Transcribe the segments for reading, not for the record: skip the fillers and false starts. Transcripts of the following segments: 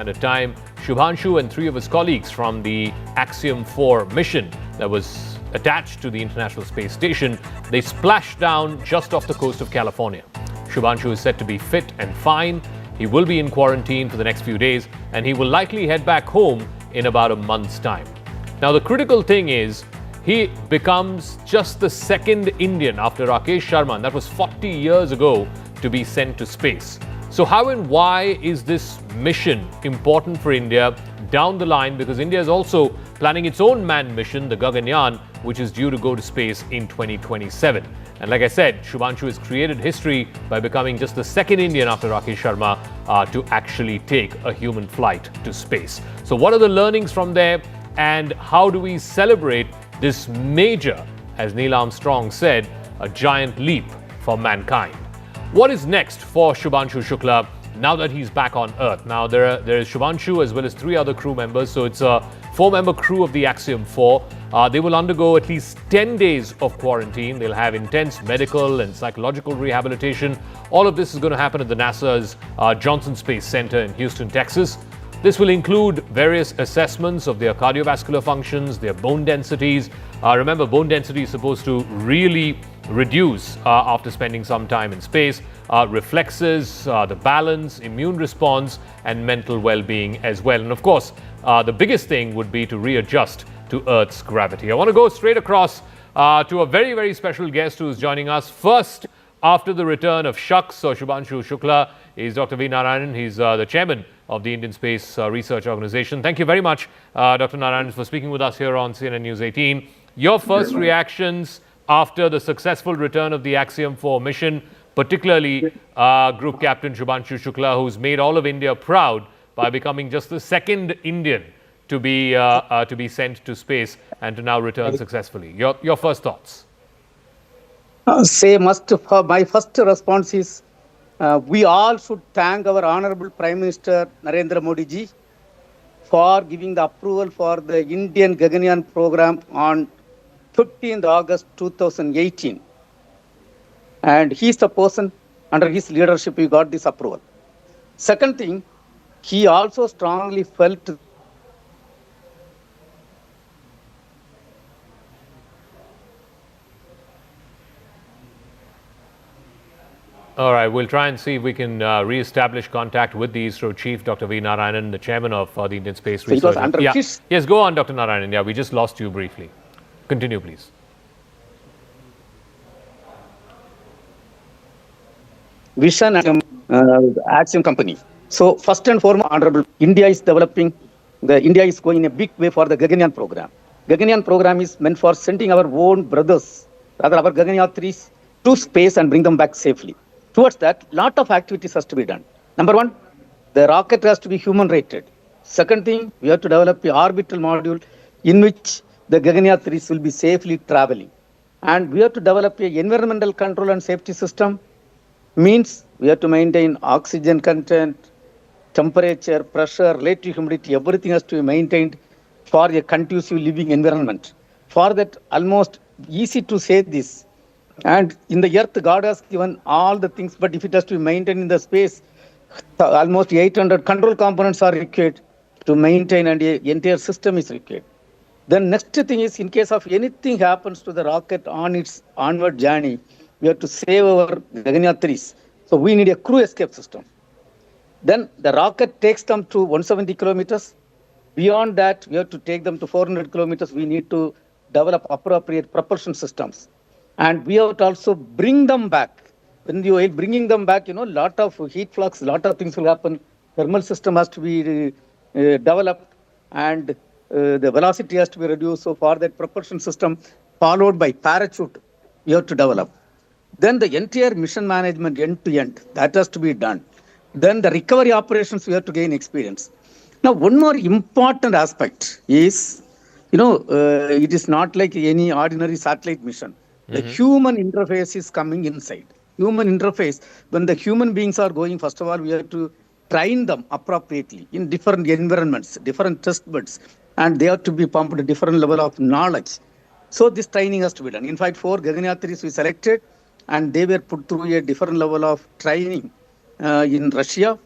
At a time, Shubhanshu and three of his colleagues from the Axiom 4 mission that was attached to the International Space Station, they splashed down just off the coast of California. Shubhanshu is said to be fit and fine. He will be in quarantine for the next few days, and he will likely head back home in about a month's time. Now, the critical thing is, he becomes just the second Indian after Rakesh Sharma, and that was 40 years ago, to be sent to space. So how and why is this mission important for India down the line? Because India is also planning its own manned mission, the Gaganyaan, which is due to go to space in 2027. And like I said, Shubhanshu has created history by becoming just the second Indian after Rakesh Sharma to actually take a human flight to space. So what are the learnings from there, and how do we celebrate this major, as Neil Armstrong said, a giant leap for mankind? What is next for Shubhanshu Shukla now that he's back on Earth? Now, there is Shubhanshu as well as three other crew members. So it's a 4-member crew of the Axiom 4. They will undergo at least 10 days of quarantine. They'll have intense medical and psychological rehabilitation. All of this is going to happen at the NASA's Johnson Space Center in Houston, Texas. This will include various assessments of their cardiovascular functions, their bone densities. Remember, bone density is supposed to really reduce after spending some time in space. Reflexes, the balance, immune response, and mental well-being as well. And of course, the biggest thing would be to readjust to Earth's gravity. I want to go straight across to a very, very special guest who is joining us first after the return of Shaks, or Shubhanshu Shukla, is DrVinod Naran. He's the chairman of the Indian Space Research Organization. Thank you very much, Dr. Naran, for speaking with us here on CNN News 18. Your first reactions after the successful return of the Axiom 4 mission, particularly Group Captain Shubhanshu Shukla, who's made all of India proud by becoming just the second Indian to be sent to space and to now return successfully. Your first thoughts? My first response is we all should thank our Honorable Prime Minister Narendra Modi ji for giving the approval for the Indian Gaganyaan program on 15th August 2018. And he's the person, under his leadership, we got this approval. Second thing, he also strongly felt All right, we'll try and see if we can re-establish contact with the ISRO chief, Dr. V. Narayanan, the chairman of the Indian Space Research. Yes, go on, Dr. Narayanan. Yeah, we just lost you briefly. Continue, please. Vision and Axiom company. So first and foremost, Honorable, India is going in a big way for the Gaganyaan program. Gaganyaan program is meant for sending our own brothers, rather our Gaganyaan-3s, to space and bring them back safely. Towards that, lot of activities has to be done. Number one, the rocket has to be human-rated. Second thing, we have to develop an orbital module in which the Gaganyaan-3s will be safely traveling. And we have to develop an environmental control and safety system. Means we have to maintain oxygen content, temperature, pressure, relative humidity, everything has to be maintained for a conducive living environment. For that, almost easy to say this. And in the earth, God has given all the things, but if it has to be maintained in the space, almost 800 control components are required to maintain, and the entire system is required. The next thing is, in case of anything happens to the rocket on its onward journey, we have to save our Gaganyaan-3s. So we need a crew escape system. Then the rocket takes them to 170 kilometers. Beyond that, we have to take them to 400 kilometers. We need to develop appropriate propulsion systems. And we have to also bring them back. When you are bringing them back, lot of heat flux, lot of things will happen. Thermal system has to be developed, and the velocity has to be reduced. So for that propulsion system, followed by parachute, we have to develop. Then the entire mission management end to end, that has to be done. Then the recovery operations, we have to gain experience. Now, one more important aspect is, it is not like any ordinary satellite mission. The human interface is coming inside. Human interface, when the human beings are going, first of all, we have to train them appropriately in different environments, different test beds, and they have to be pumped at a different level of knowledge. So this training has to be done. In fact, 4 Gaganyaan-3s we selected, and they were put through a different level of training in Russia.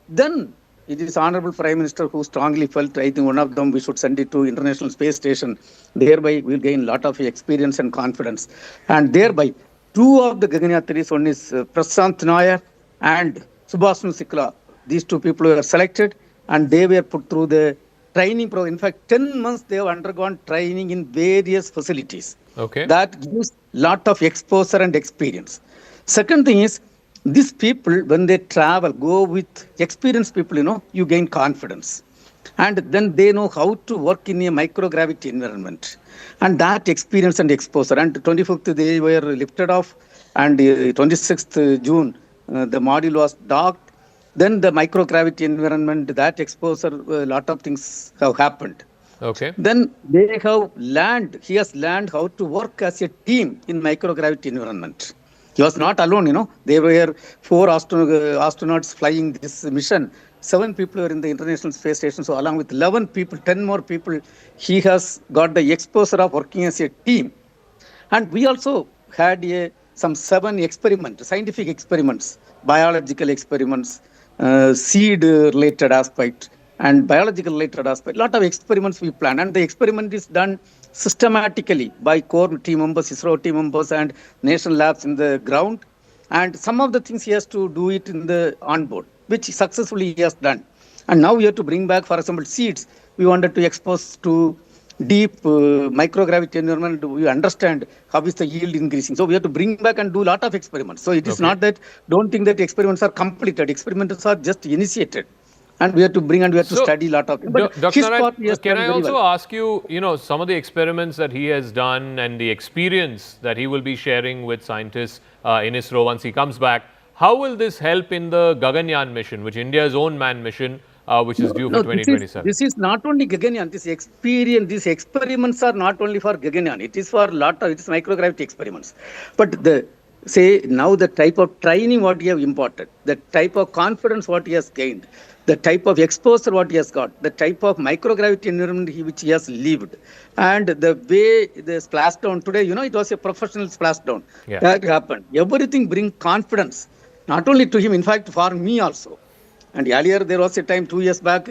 Then it is Honorable Prime Minister who strongly felt, I think one of them we should send it to International Space Station. Thereby, we'll gain a lot of experience and confidence. And thereby, two of the Gaganyatris, one is Prashant Nair and Shubhanshu Shukla. These two people were selected and they were put through the training program. In fact, 10 months they have undergone training in various facilities. Okay. That gives lot of exposure and experience. Second thing is, these people, when they travel, go with experienced people, you gain confidence. And then they know how to work in a microgravity environment. And that experience and exposure. And 25th, they were lifted off. And 26th June, the module was docked. Then the microgravity environment, that exposure, a lot of things have happened. Okay. Then he has learned how to work as a team in microgravity environment. He was not alone, There were 4 astronauts flying this mission. 7 people were in the International Space Station. So along with 11 people, 10 more people, he has got the exposure of working as a team. And we also had some 7 scientific experiments, biological experiments, seed-related aspect, and biological-related aspect. A lot of experiments we planned. And the experiment is done systematically by core team members, ISRO team members, and national labs in the ground. And some of the things he has to do it in the onboard, which successfully he has done. And now we have to bring back, for example, seeds. We wanted to expose to deep microgravity environment. We understand how is the yield increasing. So we have to bring back and do a lot of experiments. So it is not that, don't think that experiments are completed. Experiments are just initiated. And we have to bring and we have to study a lot of things. Dr. Naran, can I also ask you, some of the experiments that he has done and the experience that he will be sharing with scientists in ISRO once he comes back, how will this help in the Gaganyaan mission, which India's own manned mission, which is due for 2027? This is not only Gaganyaan. These experiments are not only for Gaganyaan. It is for it is microgravity experiments. But now the type of training what he have imparted, the type of confidence what he has gained, the type of exposure what he has got, the type of microgravity environment which he has lived, and the way the splashdown today, it was a professional splashdown. Yeah. That happened. Everything brings confidence, not only to him, in fact, for me also. And earlier there was a time 2 years back,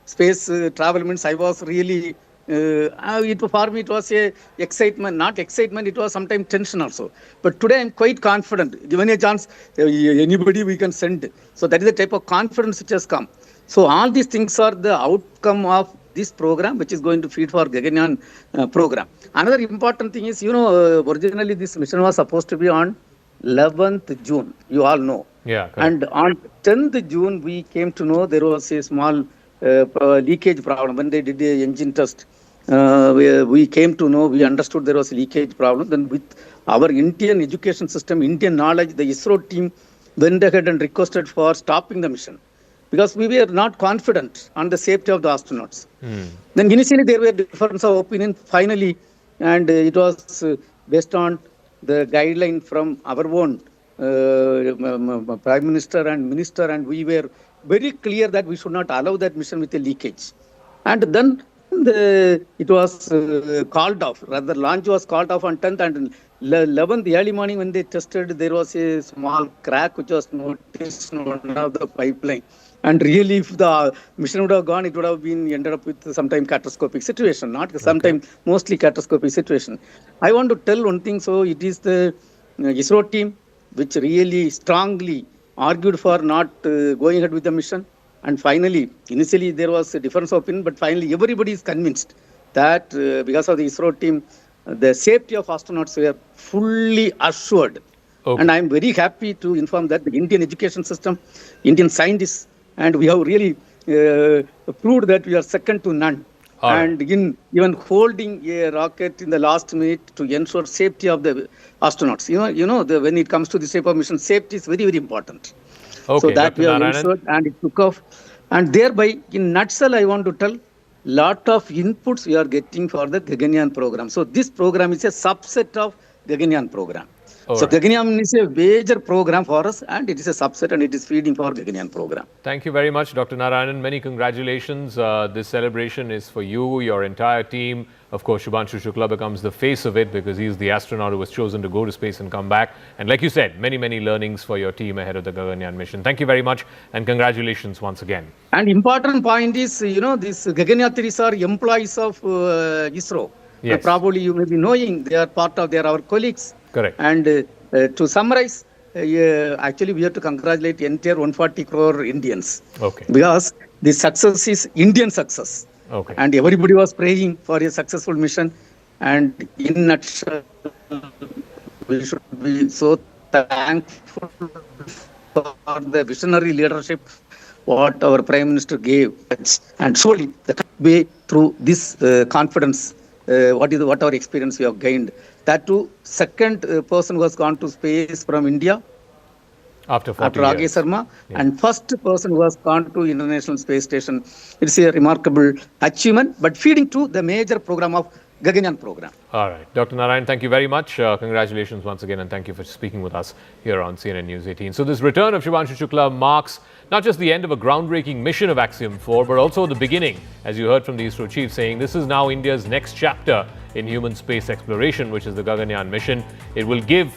space travel means I was really, for me it was a excitement, not excitement, it was sometimes tension also. But today I'm quite confident. Given a chance, anybody we can send. So that is the type of confidence which has come. So all these things are the outcome of this program, which is going to feed for Gaganyaan program. Another important thing is, originally this mission was supposed to be on 11th June, you all know. Yeah. Correct. And on 10th June, we came to know there was a small leakage problem. When they did the engine test, we came to know, we understood there was a leakage problem. Then with our Indian education system, Indian knowledge, the ISRO team went ahead and requested for stopping the mission because we were not confident on the safety of the astronauts. Then initially there were difference of opinion. Finally, and it was based on the guideline from our own Prime Minister and Minister, and we were very clear that we should not allow that mission with a leakage. And then it was called off, rather launch was called off on 10th, and 11th early morning when they tested, there was a small crack which was noticed in one of the pipeline. And really, if the mission would have gone, it would have ended up with sometime catastrophic situation, mostly catastrophic situation. I want to tell one thing. So it is the ISRO team which really strongly argued for not going ahead with the mission. And finally, initially there was a difference of opinion, but finally everybody is convinced that because of the ISRO team, the safety of astronauts were fully assured. Okay. And I am very happy to inform that the Indian education system, Indian scientists, and we have really proved that we are second to none. And in even holding a rocket in the last minute to ensure safety of the astronauts. When it comes to this type of mission, safety is very, very important. Okay, so that Dr. we have Narayan. ensured, and it took off. And thereby, in nutshell, I want to tell, lot of inputs we are getting for the Gaganyaan program. So this program is a subset of Gaganyaan program. All So right. Gaganyaan is a major program for us, and it is a subset, and it is feeding for Gaganyaan program. Thank you very much, Dr. Narayanan. Many congratulations. This celebration is for you, your entire team. Of course, Shubhanshu Shukla becomes the face of it because he's the astronaut who was chosen to go to space and come back. And like you said, many, many learnings for your team ahead of the Gaganyaan mission. Thank you very much, and congratulations once again. And important point is, these Gaganyatris are employees of ISRO. Yes. Probably you may be knowing they are our colleagues. Correct. And to summarize, actually we have to congratulate entire 140 crore Indians. Okay. Because the success is Indian success. Okay. And everybody was praying for a successful mission. And in a nutshell, we should be so thankful for the visionary leadership what our Prime Minister gave. And surely the way through this confidence, what our experience we have gained. That too, second person was gone to space from India After 40 Rakesh years. Sharma, and first person who has gone to International Space Station. It's a remarkable achievement, but feeding to the major program of Gaganyaan program. All right. Dr. Narayan, thank you very much. Congratulations once again, and thank you for speaking with us here on CNN News 18. So this return of Shubhanshu Shukla marks not just the end of a groundbreaking mission of Axiom 4, but also the beginning, as you heard from the ISRO chief, saying this is now India's next chapter in human space exploration, which is the Gaganyaan mission. It will give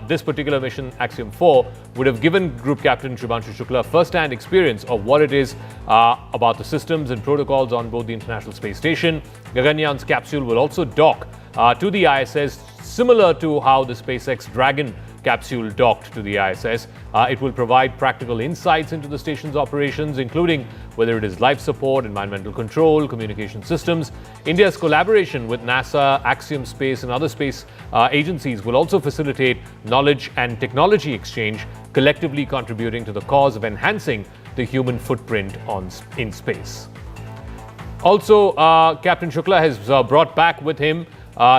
this particular mission, Axiom 4, would have given Group Captain Shubhanshu Shukla first-hand experience of what it is about the systems and protocols on board the International Space Station. Gaganyaan's capsule will also dock to the ISS, similar to how the SpaceX Dragon capsule docked to the ISS. It will provide practical insights into the station's operations, including whether it is life support, environmental control, communication systems. India's collaboration with NASA, Axiom Space, and other space agencies will also facilitate knowledge and technology exchange, collectively contributing to the cause of enhancing the human footprint in space. Also, Captain Shukla has brought back with him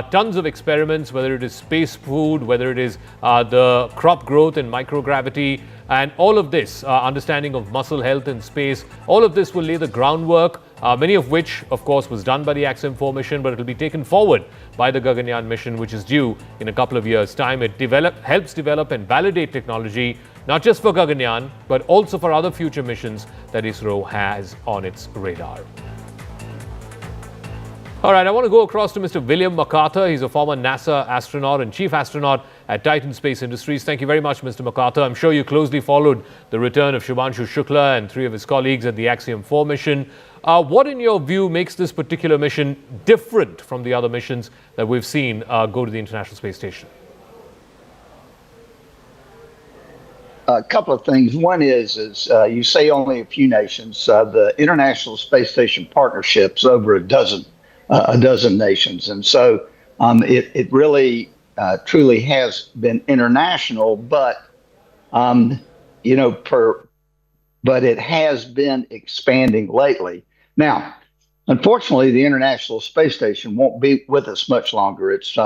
tons of experiments, whether it is space food, whether it is the crop growth in microgravity, and all of this, understanding of muscle health in space, all of this will lay the groundwork, many of which, of course, was done by the Axiom 4 mission, but it will be taken forward by the Gaganyaan mission, which is due in a couple of years' time. It helps develop and validate technology, not just for Gaganyaan, but also for other future missions that ISRO has on its radar. All right, I want to go across to Mr. William MacArthur. He's a former NASA astronaut and chief astronaut at Titan Space Industries. Thank you very much, Mr. MacArthur. I'm sure you closely followed the return of Shubhanshu Shukla and 3 of his colleagues at the Axiom 4 mission. What, in your view, makes this particular mission different from the other missions that we've seen go to the International Space Station? A couple of things. One is you say only a few nations. The International Space Station partnership's over a dozen nations, and so it really truly has been international. But but it has been expanding lately. Now, unfortunately, the International Space Station won't be with us much longer. It's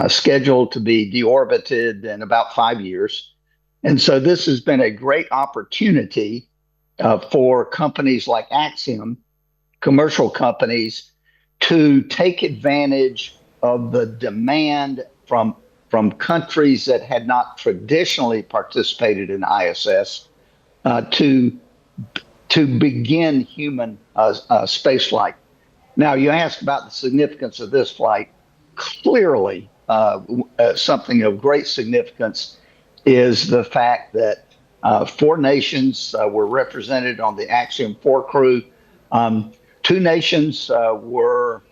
scheduled to be deorbited in about 5 years. And so this has been a great opportunity for companies like Axiom, commercial companies, to take advantage of the demand from countries that had not traditionally participated in ISS to begin human space flight. Now, you asked about the significance of this flight. Clearly, something of great significance is the fact that 4 nations were represented on the Axiom 4 crew. 2 nations were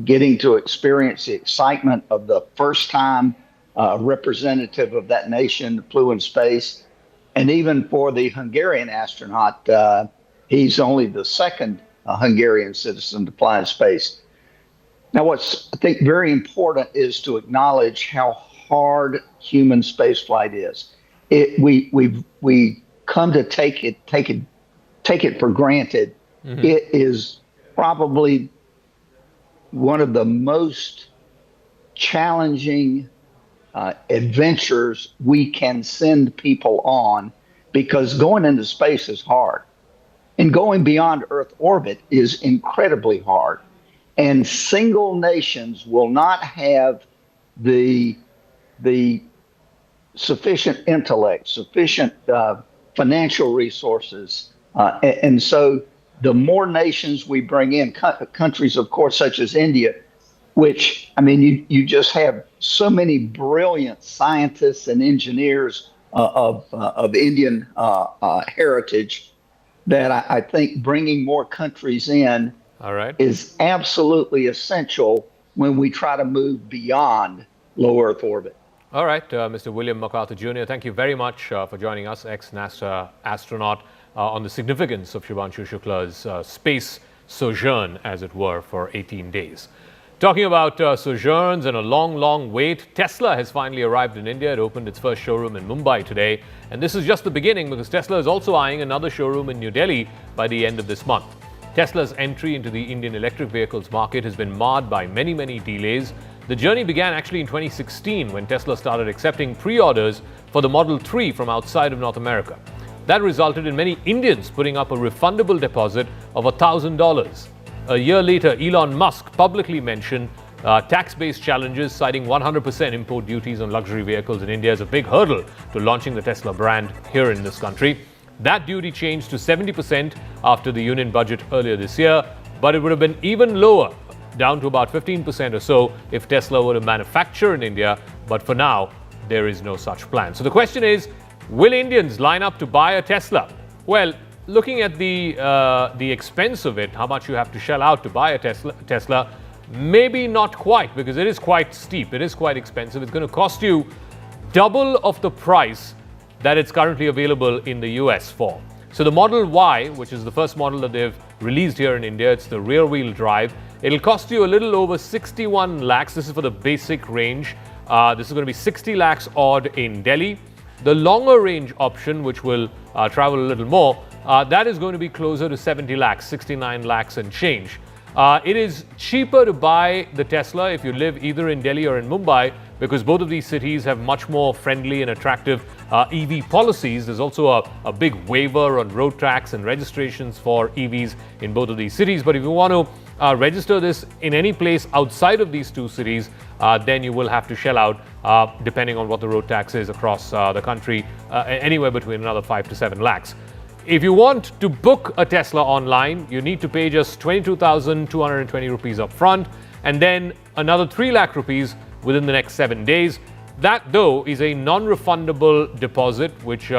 getting to experience the excitement of the first time representative of that nation flew in space. And even for the Hungarian astronaut, he's only the second Hungarian citizen to fly in space. Now, what's I think very important is to acknowledge how hard human spaceflight is. We come to take it for granted. Mm-hmm. It is probably one of the most challenging adventures we can send people on, because going into space is hard, and going beyond Earth orbit is incredibly hard. And single nations will not have the the sufficient intellect, sufficient financial resources. And so the more nations we bring in, countries, of course, such as India, which, I mean, you just have so many brilliant scientists and engineers of Indian heritage that I think bringing more countries in is absolutely essential when we try to move beyond low Earth orbit. All right, Mr. William MacArthur Jr., thank you very much for joining us, ex-NASA astronaut, on the significance of Shubhanshu Shukla's space sojourn, as it were, for 18 days. Talking about sojourns and a long, long wait, Tesla has finally arrived in India. It opened its first showroom in Mumbai today. And this is just the beginning, because Tesla is also eyeing another showroom in New Delhi by the end of this month. Tesla's entry into the Indian electric vehicles market has been marred by many, many delays. The journey began actually in 2016 when Tesla started accepting pre-orders for the Model 3 from outside of North America. That resulted in many Indians putting up a refundable deposit of $1,000. A year later, Elon Musk publicly mentioned tax-based challenges, citing 100% import duties on luxury vehicles in India as a big hurdle to launching the Tesla brand here in this country. That duty changed to 70% after the union budget earlier this year, but it would have been even lower, down to about 15% or so, if Tesla were to manufacture in India. But for now, there is no such plan. So the question is, will Indians line up to buy a Tesla? Well, looking at the expense of it, how much you have to shell out to buy a Tesla, maybe not quite, because it is quite steep. It is quite expensive. It's going to cost you double of the price that it's currently available in the US for. So the Model Y, which is the first model that they've released here in India, it's the rear-wheel drive. It'll cost you a little over 61 lakhs. This is for the basic range. This is going to be 60 lakhs odd in Delhi. The longer range option, which will travel a little more, that is going to be closer to 70 lakhs, 69 lakhs and change. It is cheaper to buy the Tesla if you live either in Delhi or in Mumbai, because both of these cities have much more friendly and attractive EV policies. There's also a big waiver on road tax and registrations for EVs in both of these cities. But if you want to register this in any place outside of these two cities, then you will have to shell out, depending on what the road tax is across the country, anywhere between another 5 to 7 lakhs. If you want to book a Tesla online, you need to pay just 22,220 rupees up front, and then another 3 lakh rupees within the next 7 days. That, though, is a non-refundable deposit, which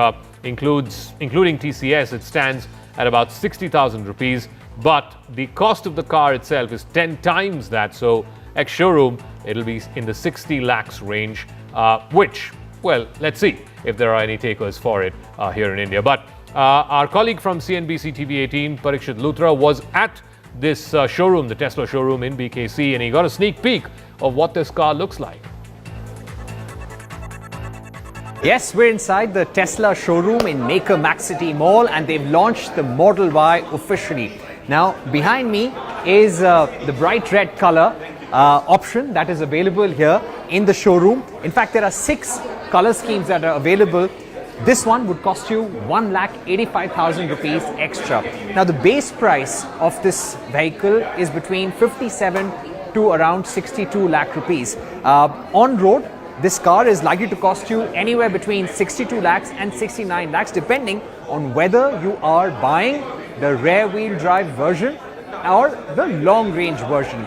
including TCS, it stands at about 60,000 rupees. But the cost of the car itself is 10 times that. So ex-showroom, it'll be in the 60 lakhs range, which, well, let's see if there are any takers for it here in India. But our colleague from CNBC TV 18, Patriot, was at this showroom, the Tesla showroom in BKC, and he got a sneak peek of what this car looks like. Yes, we're inside the Tesla showroom in Maker Maxcity Mall, and they've launched the Model Y officially. Now, behind me is the bright red color option that is available here in the showroom. In fact, there are 6 color schemes that are available. This one would cost you 1,85,000 rupees extra. Now, the base price of this vehicle is between 57 to around 62 lakh rupees. On road, this car is likely to cost you anywhere between 62 lakhs and 69 lakhs, depending on whether you are buying the rear-wheel drive version or the long-range version.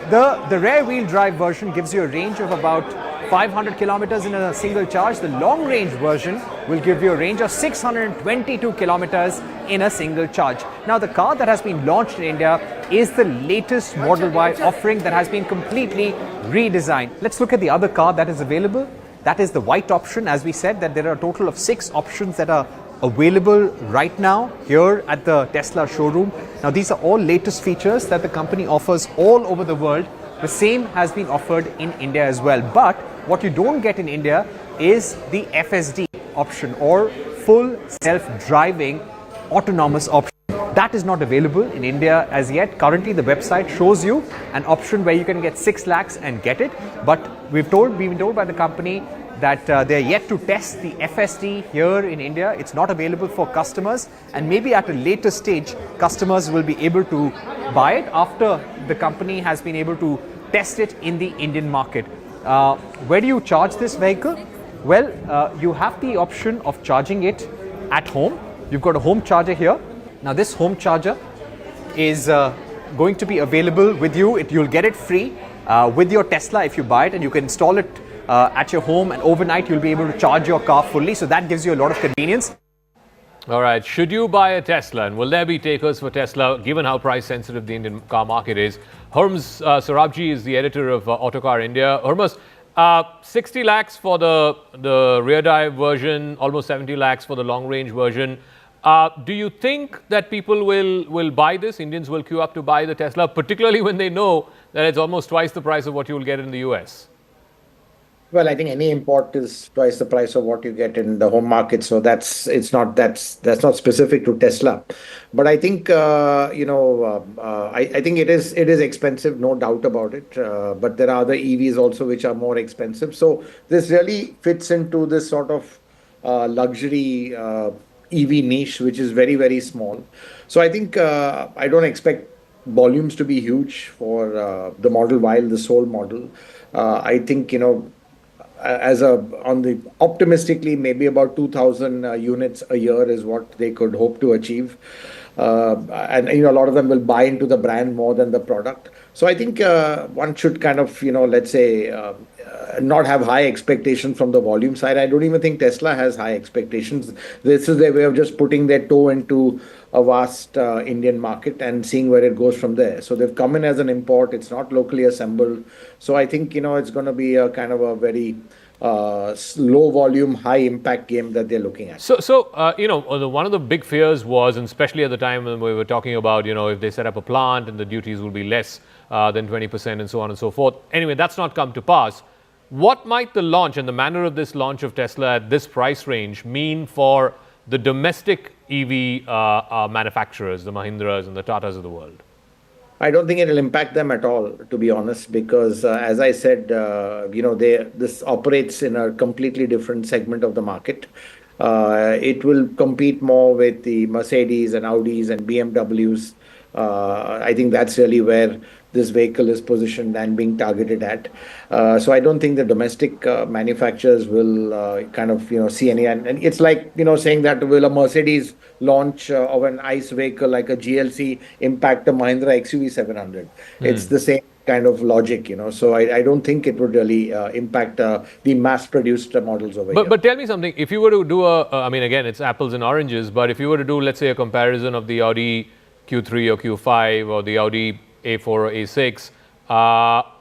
The rear-wheel drive version gives you a range of about 500 kilometers in a single charge. The long-range version will give you a range of 622 kilometers in a single charge. Now, the car that has been launched in India is the latest Model Y offering that has been completely redesigned. Let's look at the other car that is available. That is the white option. As we said, that there are a total of 6 options that are available right now here at the Tesla showroom. Now, these are all latest features that the company offers all over the world. The same has been offered in India as well. But what you don't get in India is the FSD option, or full self-driving autonomous option. That is not available in India as yet. Currently, the website shows you an option where you can get 6 lakhs and get it. But we've been told by the company that they're yet to test the FSD here in India. It's not available for customers, and maybe at a later stage, customers will be able to buy it after the company has been able to test it in the Indian market. Where do you charge this vehicle? Well, you have the option of charging it at home. You've got a home charger here. Now this home charger is going to be available with you. You'll get it free with your Tesla if you buy it, and you can install it at your home, and overnight you'll be able to charge your car fully. So that gives you a lot of convenience. All right. Should you buy a Tesla, and will there be takers for Tesla, given how price sensitive the Indian car market is? Hormuz Sarabji is the editor of Autocar India. Hormuz, 60 lakhs for the rear dive version, almost 70 lakhs for the long range version. Do you think that people will buy this? Indians will queue up to buy the Tesla, particularly when they know that it's almost twice the price of what you will get in the US? Well, I think any import is twice the price of what you get in the home market. So that's not specific to Tesla. But I think I think it is expensive, no doubt about it. But there are other EVs also which are more expensive. So this really fits into this sort of luxury EV niche, which is very, very small. So I think I don't expect volumes to be huge for the Model Y, the sole model. I think optimistically, maybe about 2,000 units a year is what they could hope to achieve. And a lot of them will buy into the brand more than the product. So I think one should kind of, let's say, not have high expectations from the volume side. I don't even think Tesla has high expectations. This is their way of just putting their toe into a vast Indian market and seeing where it goes from there. So they've come in as an import. It's not locally assembled. So I think, it's going to be a kind of a very low volume, high impact game that they're looking at. So one of the big fears was, and especially at the time when we were talking about, if they set up a plant and the duties will be less than 20% and so on and so forth. Anyway, that's not come to pass. What might the launch and the manner of this launch of Tesla at this price range mean for the domestic EV manufacturers, the Mahindras and the Tatas of the world? I don't think it'll impact them at all, to be honest, because as I said, this operates in a completely different segment of the market. It will compete more with the Mercedes and Audis and BMWs. I think that's really where this vehicle is positioned and being targeted at. So I don't think the domestic manufacturers will see any. And it's like, saying that will a Mercedes launch of an ICE vehicle like a GLC impact a Mahindra XUV 700? It's the same kind of logic, So I don't think it would really impact the mass-produced models over here. But tell me something. If you were to do again, it's apples and oranges, but if you were to do, let's say, a comparison of the Audi Q3 or Q5 or the Audi A4 or A6,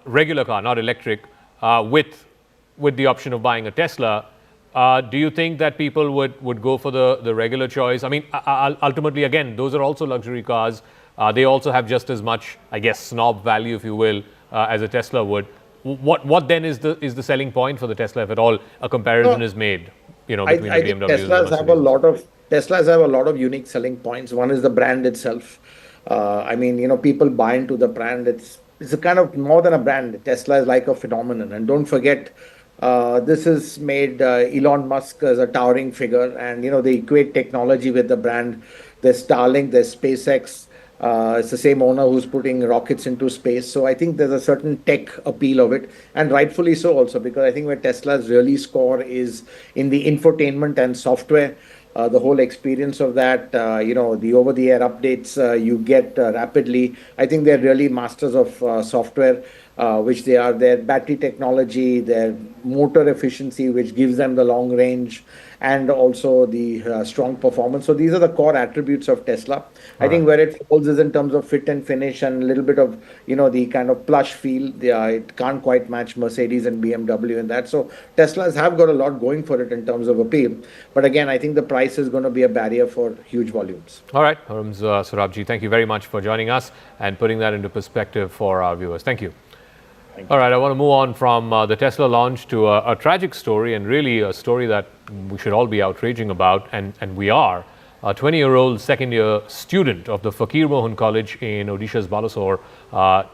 regular car, not electric, with the option of buying a Tesla, do you think that people would go for the regular choice? I mean, ultimately, again, those are also luxury cars. They also have just as much, I guess, snob value, if you will, as a Tesla would. What then is the selling point for the Tesla, if at all a comparison is made? Between I the think BMWs Teslas have a lot of unique selling points. One is the brand itself. People buy into the brand. It's a kind of more than a brand. Tesla is like a phenomenon. And don't forget, this has made Elon Musk as a towering figure. And, they equate technology with the brand. There's Starlink, there's SpaceX. It's the same owner who's putting rockets into space. So I think there's a certain tech appeal of it. And rightfully so also, because I think where Teslas really score is in the infotainment and software. The whole experience of that, the over-the-air updates you get rapidly. I think they're really masters of software, which they are. Their battery technology, their motor efficiency, which gives them the long range, and also the strong performance. So these are the core attributes of Tesla. I think where it falls is in terms of fit and finish and a little bit of, the kind of plush feel. It can't quite match Mercedes and BMW in that. So Teslas have got a lot going for it in terms of appeal. But again, I think the price is going to be a barrier for huge volumes. All right. Hormuz Sarabji, thank you very much for joining us and putting that into perspective for our viewers. Thank you. All right, I want to move on from the Tesla launch to a tragic story, and really a story that we should all be outraging about, and we are. A 20-year-old second-year student of the Fakir Mohan College in Odisha's Balasore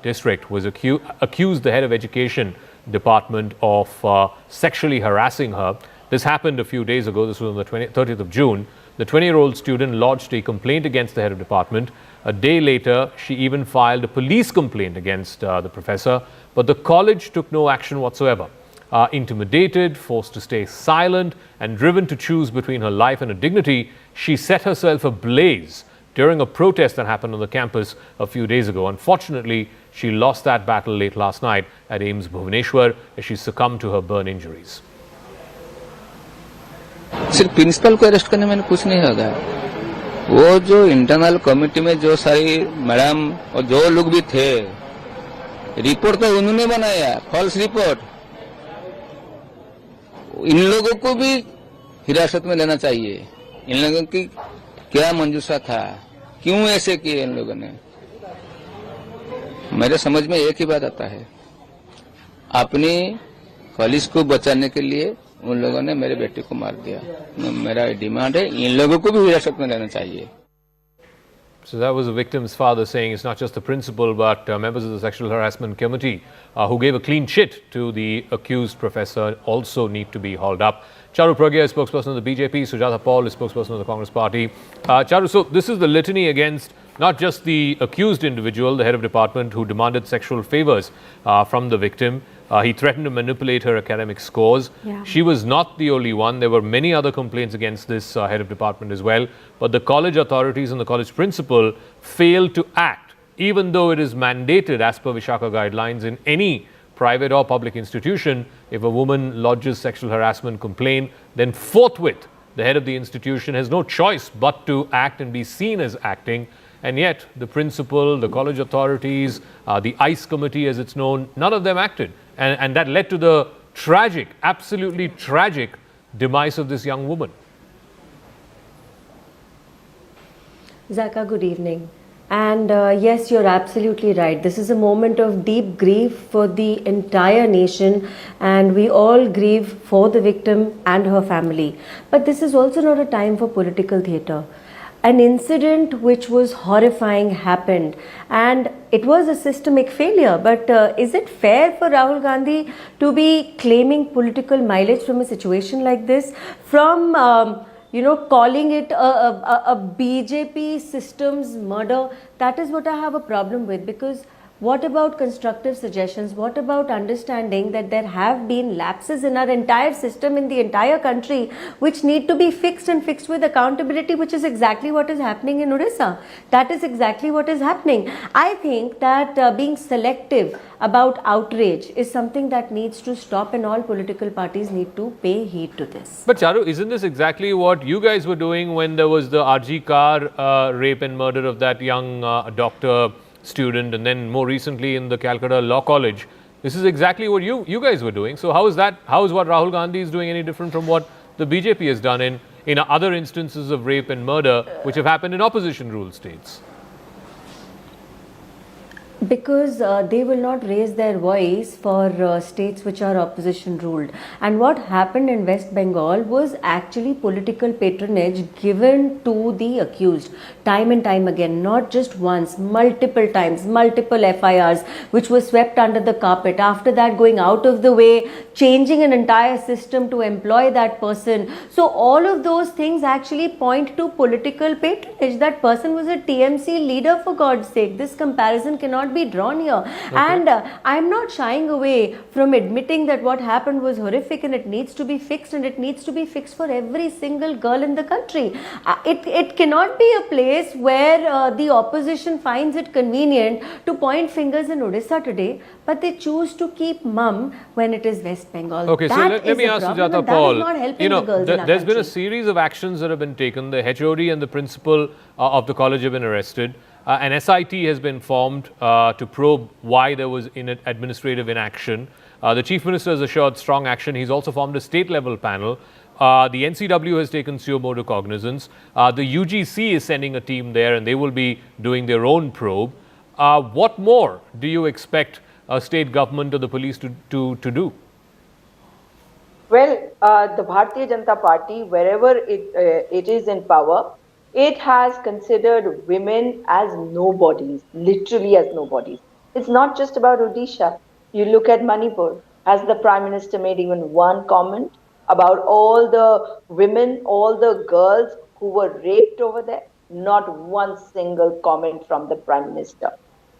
district was accused the head of education department of sexually harassing her. This happened a few days ago. This was on the 30th of June. The 20-year-old student lodged a complaint against the head of department. A day later, she even filed a police complaint against the professor, but the college took no action whatsoever. Intimidated, forced to stay silent, and driven to choose between her life and her dignity, she set herself ablaze during a protest that happened on the campus a few days ago. Unfortunately, she lost that battle late last night at AIIMS Bhubaneswar as she succumbed to her burn injuries. सिर्फ principal को arrest करने में कुछ नहीं होगा। वो जो internal committee में जो सारी मैडम और जो लोग भी थे, रिपोर्ट तो उन्होंने बनाया, फॉल्स रिपोर्ट। इन लोगों को भी हिरासत में लेना चाहिए। इन लोगों की क्या मंजूसा था, क्यों ऐसे किए इन लोगों ने? मेरे समझ में एक ही बात आता है, अपनी कॉलेज को बचाने के लिए उन लोगों ने मेरे बेटे को मार दिया। मेरा डिमांड है, इन लोगों को भी हिरासत में लेना चाहिए। So that was the victim's father saying it's not just the principal but members of the sexual harassment committee who gave a clean chit to the accused professor also need to be hauled up. Charu Pragya is spokesperson of the BJP, Sujata Paul is spokesperson of the Congress party. Charu, so this is the litany against not just the accused individual, the head of department who demanded sexual favors from the victim. He threatened to manipulate her academic scores. Yeah. She was not the only one. There were many other complaints against this head of department as well. But the college authorities and the college principal failed to act, even though it is mandated as per Vishaka guidelines in any private or public institution. If a woman lodges sexual harassment complaint, then forthwith the head of the institution has no choice but to act and be seen as acting. And yet the principal, the college authorities, the ICE committee as it's known, none of them acted. And that led to the tragic, absolutely tragic demise of this young woman. Zaka, good evening. And yes, you're absolutely right. This is a moment of deep grief for the entire nation, and we all grieve for the victim and her family. But this is also not a time for political theatre. An incident which was horrifying happened, and it was a systemic failure. But is it fair for Rahul Gandhi to be claiming political mileage from a situation like this? From calling it a BJP system's murder, that is what I have a problem with. Because what about constructive suggestions? What about understanding that there have been lapses in our entire system in the entire country which need to be fixed, and fixed with accountability, which is exactly what is happening in Odisha. That is exactly what is happening. I think that being selective about outrage is something that needs to stop, and all political parties need to pay heed to this. But Charu, isn't this exactly what you guys were doing when there was the RG Kar rape and murder of that young doctor student, and then more recently in the Calcutta Law College? This is exactly what you guys were doing. So how is what Rahul Gandhi is doing any different from what the BJP has done in other instances of rape and murder which have happened in opposition ruled states? Because they will not raise their voice for states which are opposition ruled. And what happened in West Bengal was actually political patronage given to the accused time and time again, not just once, multiple times, multiple FIRs which were swept under the carpet. After that, going out of the way, changing an entire system to employ that person. So all of those things actually point to political patronage. That person was a TMC leader, for God's sake. This comparison cannot be drawn here. Okay. And I'm not shying away from admitting that what happened was horrific, and it needs to be fixed, and it needs to be fixed for every single girl in the country. It cannot be a place where the opposition finds it convenient to point fingers in Odisha today, but they choose to keep mum when it is West Bengal. Okay, so let me ask Sujata Paul. There's been a country. series of actions that have been taken. The HOD and the principal of the college have been arrested. An SIT has been formed to probe why there was administrative inaction. The Chief Minister has assured strong action. He's also formed a state-level panel. The NCW has taken suo motu cognizance. The UGC is sending a team there, and they will be doing their own probe. What more do you expect a state government or the police to do? Well, the Bharatiya Janata Party, wherever it is in power, it has considered women as nobodies, literally as nobodies. It's not just about Odisha. You look at Manipur. Has the Prime Minister made even one comment about all the women, all the girls who were raped over there? Not one single comment from the Prime Minister.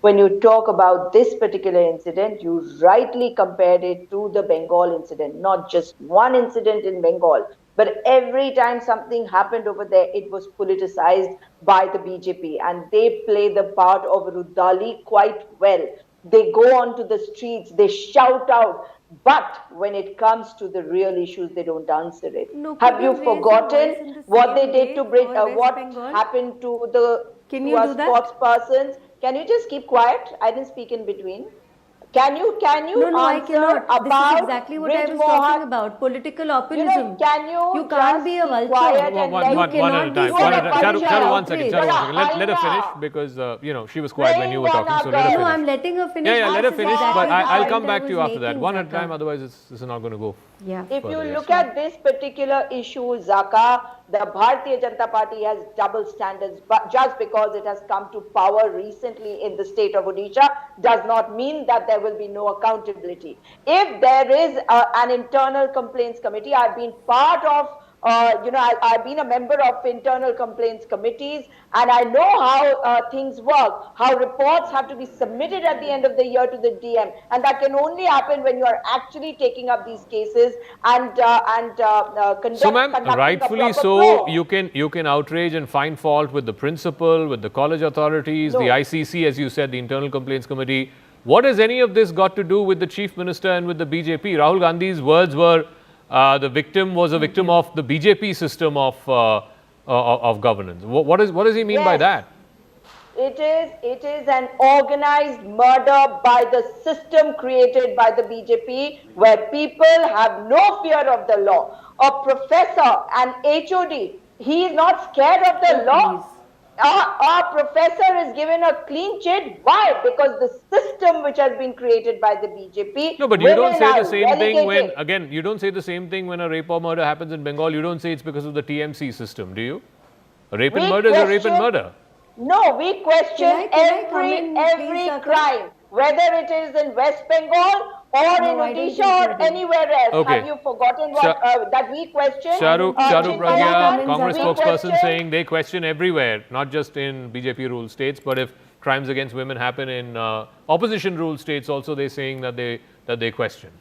When you talk about this particular incident, you rightly compared it to the Bengal incident, not just one incident in Bengal, but every time something happened over there, it was politicized by the BJP, and they play the part of Rudali quite well. They go onto the streets, they shout out, but when it comes to the real issues, they don't answer it. No, Have could you you raise your forgotten voice in the what same they did way to bring, for West what Bengal? happened to the Can to you our do that? sports persons? Can you just keep quiet? I didn't speak in between. Can you No, I answer cannot. This about is exactly what I Bridge was Mohan? talking about. Political opportunism. Can you can't just be a keep vulture. quiet and One let You at a cannot be time. You One are at a a time. vulture. Charu, 1 second. Charu, 1 second. Let her finish Aina. because she was quiet when you were Bring talking. So one let her other. No, finish. I'm letting her finish. Yeah, let her This is finish. But exactly the I'll point come I back to was you after that. making, One at a Zaka. time. Otherwise, this is not going to go. Yeah. If you Further, look at this particular issue, Zaka, the Bharatiya Janata Party has double standards, but just because it has come to power recently in the state of Odisha does not mean that there will be no accountability. If there is an internal complaints committee, I've been part of I've been a member of internal complaints committees, and I know how things work, how reports have to be submitted at the end of the year to the DM, and that can only happen when you are actually taking up these cases and So, ma'am, conducting a rightfully proper so, probe. you can outrage and find fault with the principal, with the college authorities, the No. ICC, as you said, the Internal Complaints Committee. What has any of this got to do with the Chief Minister and with the BJP? Rahul Gandhi's words were the victim was a victim of the BJP system of governance. What does he mean by Yes. that? It is an organized murder by the system created by the BJP, where people have no fear of the law. A professor, an HOD, he is not scared of the law. Please. Our professor is given a clean chit. Why? Because the system which has been created by the BJP. No, but you don't women say are the same thing when, relegated. again, you don't say the same thing when a rape or murder happens in Bengal. You don't say it's because of the TMC system, do you? A rape and We murder is a rape and question- murder. No, we question Can I come in, every please, Zaka? crime, whether it is in West Bengal or No, in I don't Odisha think or you do. anywhere else. Okay. Have you forgotten what that we question? Charu Chinmay Pragya, Naran, Congress we spokesperson, question- saying they question everywhere, not just in BJP ruled states, but if crimes against women happen in opposition ruled states, also they're saying that they question.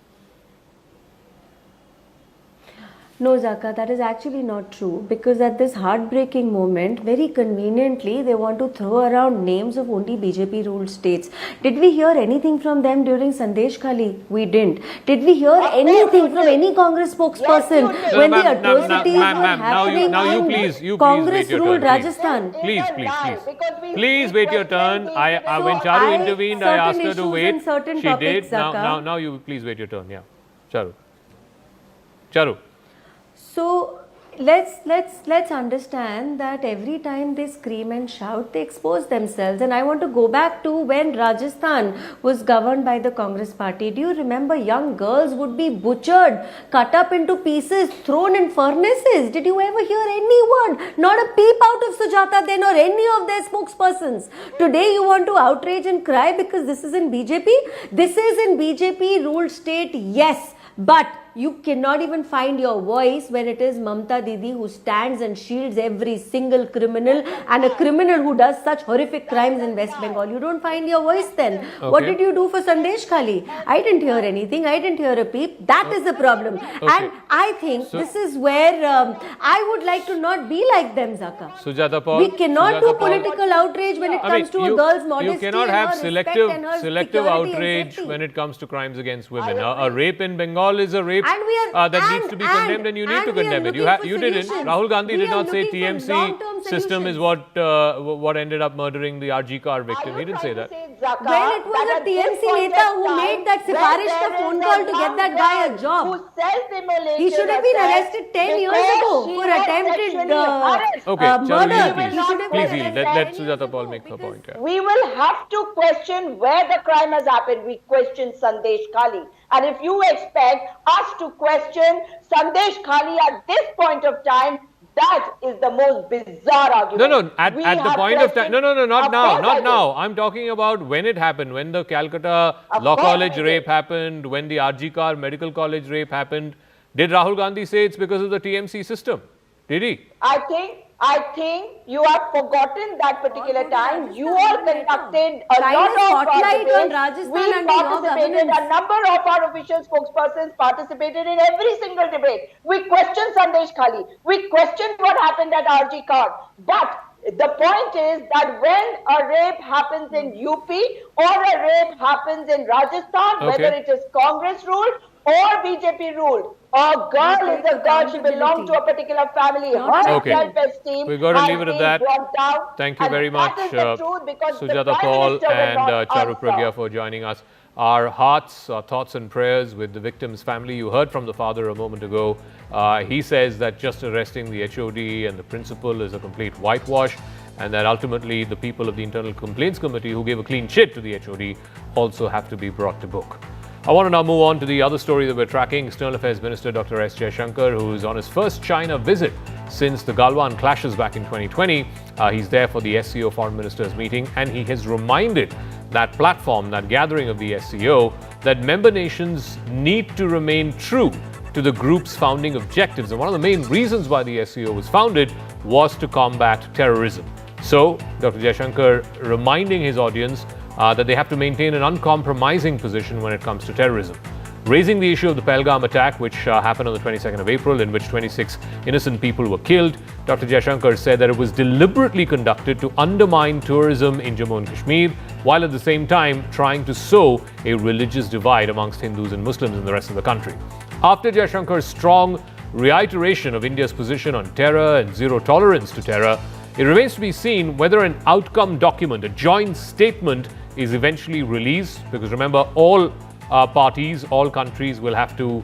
No, Zaka, that is actually not true, because at this heartbreaking moment, very conveniently, they want to throw around names of only BJP ruled states. Did we hear anything from them during Sandesh Khali? We didn't. Did we hear anything from any Congress spokesperson Yes, you did. when the Ma'am, atrocities ma'am, were ma'am, happening now you in please Congress wait your ruled turn, please. Rajasthan? Please, It's a please, lie, please. because we Please wait your turn. question When things. Charu I- intervened, I asked certain her to issues wait. and certain She topics, did. Now, Zaka. now you please wait your turn. Yeah, Charu. Charu. So let's understand that every time they scream and shout, they expose themselves. And I want to go back to when Rajasthan was governed by the Congress party. Do you remember young girls would be butchered, cut up into pieces, thrown in furnaces? Did you ever hear any word? Not a peep out of Sujata then or any of their spokespersons. Today you want to outrage and cry because this is in BJP? This is in BJP ruled state, yes. But you cannot even find your voice when it is Mamta Didi who stands and shields every single criminal, and a criminal who does such horrific crimes in West Bengal. You don't find your voice then. What Okay. did you do for Sandesh Khali? I didn't hear anything. I didn't hear a peep. That is the problem. And I think this is where I would like to not be like them, Zaka. Sujata Paul. We cannot Sujata do Paul. political outrage when it comes to a girl's modesty. You cannot and have her respect and her selective security and outrage safety. when it comes to crimes against women. I A rape in Bengal is a rape And we are- that needs and- to be condemned, and you need and to we are condemn it. looking for You didn't. solutions. Rahul Gandhi We did are not say looking for TMC long-term system is solutions. what ended up murdering the RG car victim. Are He you didn't say trying that. to say, Zaka, When it was that a at this TMC point neta of who time, made that when sifarish there ka is phone a call to get young that guy a girl job. who self-immolated He should have been herself arrested 10 years because ago she for was attempted sexually harassed. Okay, Charu, murder. yield, He please. should have Please been yield. arrested Let 10 Sujata years Paul ago make her because- point. Yeah. We will have to question where the crime has happened. We question Sandesh Khali. And if you expect us to question Sandesh Khali at this point of time, that is the most bizarre argument. No, at We the have point of time. questioned- No, not Of now, course I not did. now. I'm talking about when it happened, when the Calcutta Of Law course College I did. rape happened, when the RG Kar Medical College rape happened. Did Rahul Gandhi say it's because of the TMC system? Did he? I think I think you have forgotten that particular time. You all conducted a Shine lot a of spotlight on debates. Rajasthan We under your participated, governance. a number of our official spokespersons participated in every single debate. We questioned Sandesh Khali. We questioned what happened at RG Card. But the point is that when a rape happens in UP or a rape happens in Rajasthan, whether it is Congress ruled or BJP ruled, a girl is a girl, she belongs to a particular family. Her self-esteem We've got to leave it at that. Down, Thank you very much, Sujata Paul and Charu Pragya for joining us. Our hearts, our thoughts and prayers with the victim's family. You heard from the father a moment ago. He says that just arresting the HOD and the principal is a complete whitewash, and that ultimately the people of the Internal Complaints Committee who gave a clean chit to the HOD also have to be brought to book. I want to now move on to the other story that we're tracking. External Affairs Minister Dr. S. Jaishankar, who is on his first China visit since the Galwan clashes back in 2020. He's there for the SCO Foreign Ministers meeting, and he has reminded that platform, that gathering of the SCO, that member nations need to remain true to the group's founding objectives. And one of the main reasons why the SCO was founded was to combat terrorism. So, Dr. Jaishankar reminding his audience that they have to maintain an uncompromising position when it comes to terrorism. Raising the issue of the Pahalgam attack, which happened on the 22nd of April, in which 26 innocent people were killed, Dr. Jaishankar said that it was deliberately conducted to undermine tourism in Jammu and Kashmir, while at the same time trying to sow a religious divide amongst Hindus and Muslims in the rest of the country. After Jaishankar's strong reiteration of India's position on terror and zero tolerance to terror, it remains to be seen whether an outcome document, a joint statement, is eventually released, because remember, all parties, all countries will have to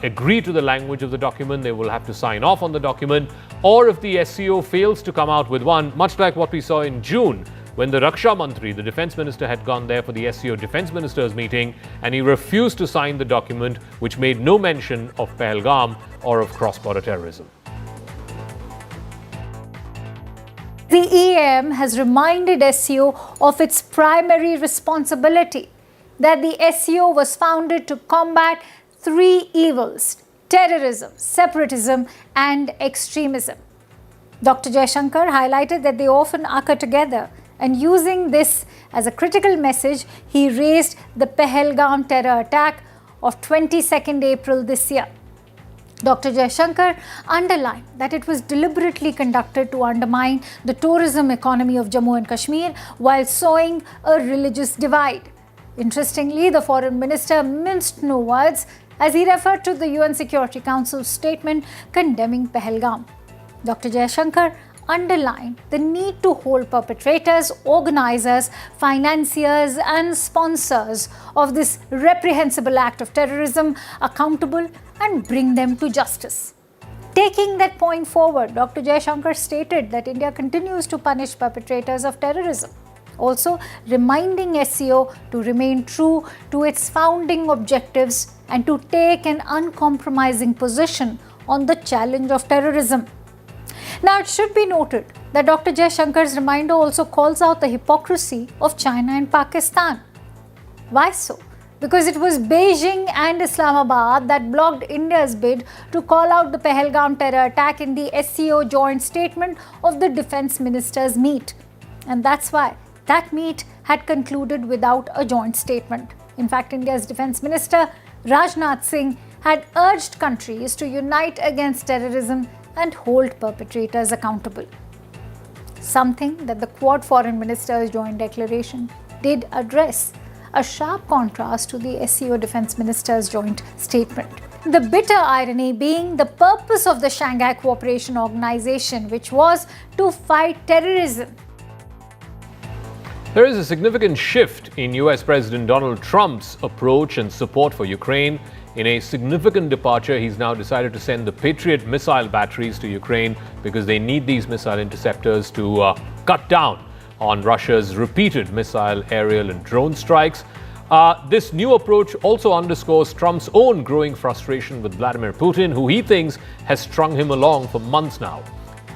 agree to the language of the document. They will have to sign off on the document. Or if the SCO fails to come out with one, much like what we saw in June, when the Raksha Mantri, the defense minister, had gone there for the SCO defense ministers meeting, and he refused to sign the document, which made no mention of Pahalgam or of cross-border terrorism. The EM has reminded SCO of its primary responsibility, that the SCO was founded to combat three evils: terrorism, separatism, and extremism. Dr. Jaishankar highlighted that they often occur together, and using this as a critical message, he raised the Pahalgam terror attack of 22nd April this year. Dr. Jaishankar underlined that it was deliberately conducted to undermine the tourism economy of Jammu and Kashmir while sowing a religious divide. Interestingly, the foreign minister minced no words as he referred to the UN Security Council's statement condemning Pahalgam. Dr. Jaishankar underlined the need to hold perpetrators, organizers, financiers, and sponsors of this reprehensible act of terrorism accountable and bring them to justice. Taking that point forward, Dr. Jaishankar stated that India continues to punish perpetrators of terrorism, also reminding SCO to remain true to its founding objectives and to take an uncompromising position on the challenge of terrorism. Now, it should be noted that Dr. Jaishankar's reminder also calls out the hypocrisy of China and Pakistan. Why so? Because it was Beijing and Islamabad that blocked India's bid to call out the Pahalgam terror attack in the SCO joint statement of the defense ministers' meet. And that's why that meet had concluded without a joint statement. In fact, India's defense minister, Rajnath Singh, had urged countries to unite against terrorism and hold perpetrators accountable. Something that the Quad Foreign Ministers' joint declaration did address, a sharp contrast to the SCO Defense Ministers' joint statement. The bitter irony being the purpose of the Shanghai Cooperation Organization, which was to fight terrorism. There is a significant shift in US President Donald Trump's approach and support for Ukraine. In a significant departure, he's now decided to send the Patriot missile batteries to Ukraine because they need these missile interceptors to cut down on Russia's repeated missile, aerial and drone strikes. This new approach also underscores Trump's own growing frustration with Vladimir Putin, who he thinks has strung him along for months now.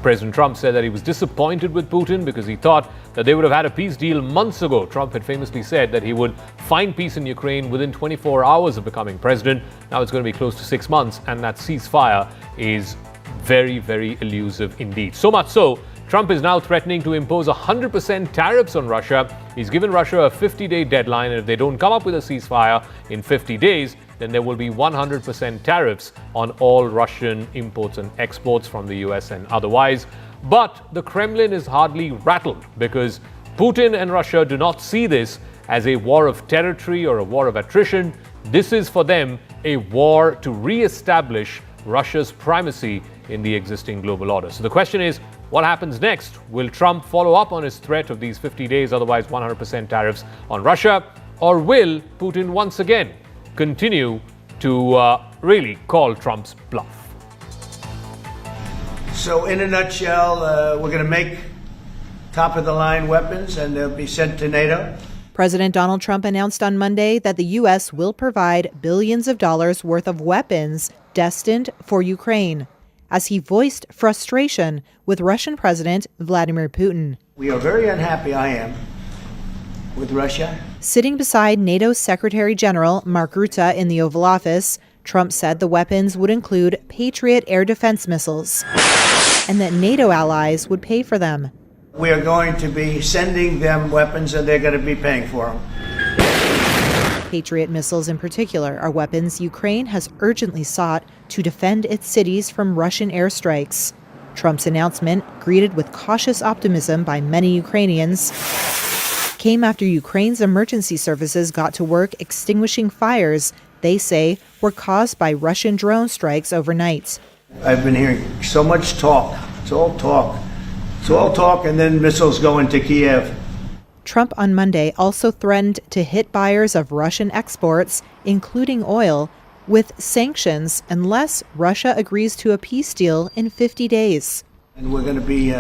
President Trump said that he was disappointed with Putin because he thought that they would have had a peace deal months ago. Trump had famously said that he would find peace in Ukraine within 24 hours of becoming president. Now it's going to be close to 6 months, and that ceasefire is very, very elusive indeed. So much so, Trump is now threatening to impose 100% tariffs on Russia. He's given Russia a 50-day deadline, and if they don't come up with a ceasefire in 50 days, then there will be 100% tariffs on all Russian imports and exports from the US and otherwise. But the Kremlin is hardly rattled because Putin and Russia do not see this as a war of territory or a war of attrition. This is for them a war to re-establish Russia's primacy in the existing global order. So the question is, what happens next? Will Trump follow up on his threat of these 50 days, otherwise 100% tariffs on Russia? Or will Putin once again continue to really call Trump's bluff? So in a nutshell, we're going to make top-of-the-line weapons and they'll be sent to NATO. President Donald Trump announced on Monday that the U.S. will provide billions of dollars worth of weapons destined for Ukraine, as he voiced frustration with Russian President Vladimir Putin. We are very unhappy, I am, with Russia. Sitting beside NATO Secretary General Mark Rutte in the Oval Office, Trump said the weapons would include Patriot air defense missiles and that NATO allies would pay for them. We are going to be sending them weapons and they're going to be paying for them. Patriot missiles in particular are weapons Ukraine has urgently sought to defend its cities from Russian airstrikes. Trump's announcement, greeted with cautious optimism by many Ukrainians, came after Ukraine's emergency services got to work extinguishing fires they say were caused by Russian drone strikes overnight. I've been hearing so much talk. It's all talk. It's all talk, and then missiles go into Kiev. Trump on Monday also threatened to hit buyers of Russian exports, including oil, with sanctions unless Russia agrees to a peace deal in 50 days. And we're going to be